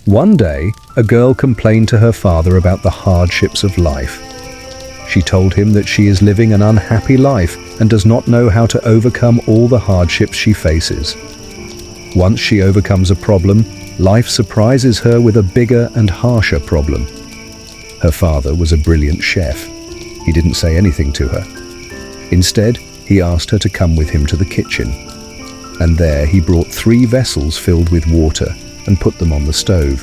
One day, a girl complained to her father about the hardships of life. She told him that she is living an unhappy life and does not know how to overcome all the hardships she faces. Once she overcomes a problem, life surprises her with a bigger and harsher problem. Her father was a brilliant chef. He didn't say anything to her. Instead, he asked her to come with him to the kitchen. And there he brought 3 vessels filled with water and put them on the stove.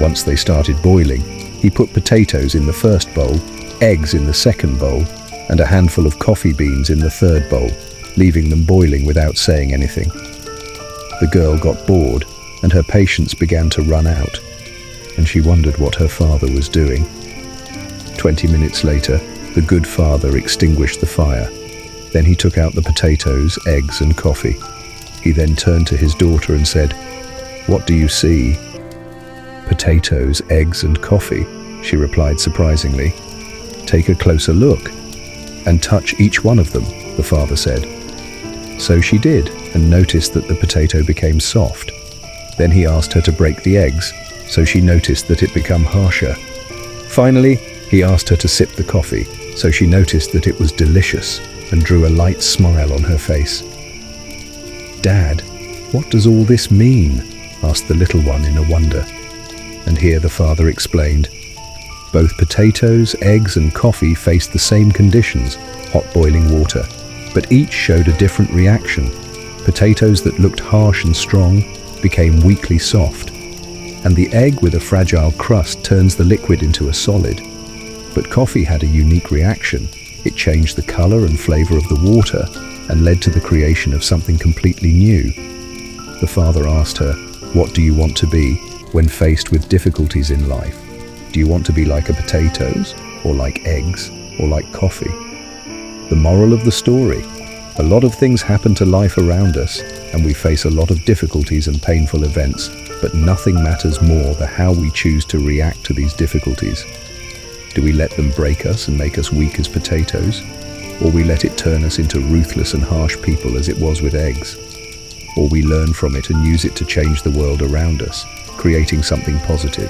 Once they started boiling, he put potatoes in the first bowl, eggs in the second bowl, and a handful of coffee beans in the third bowl, leaving them boiling without saying anything. The girl got bored, and her patience began to run out, and she wondered what her father was doing. 20 minutes later, the good father extinguished the fire. Then he took out the potatoes, eggs, and coffee. He then turned to his daughter and said, "What do you see?" "Potatoes, eggs, and coffee," she replied surprisingly. "Take a closer look and touch each one of them," the father said. So she did, and noticed that the potato became soft. Then he asked her to break the eggs, so she noticed that it became harsher. Finally, he asked her to sip the coffee, so she noticed that it was delicious and drew a light smile on her face. "Dad, what does all this mean?" asked the little one in a wonder. And here the father explained. Both potatoes, eggs, and coffee faced the same conditions, hot boiling water, but each showed a different reaction. Potatoes that looked harsh and strong became weakly soft, and the egg with a fragile crust turns the liquid into a solid. But coffee had a unique reaction. It changed the color and flavor of the water and led to the creation of something completely new. The father asked her, "What do you want to be when faced with difficulties in life? Do you want to be like a potatoes, or like eggs, or like coffee?" The moral of the story: a lot of things happen to life around us, and we face a lot of difficulties and painful events, but nothing matters more than how we choose to react to these difficulties. Do we let them break us and make us weak as potatoes? Or we let it turn us into ruthless and harsh people as it was with eggs? Or we learn from it and use it to change the world around us, creating something positive?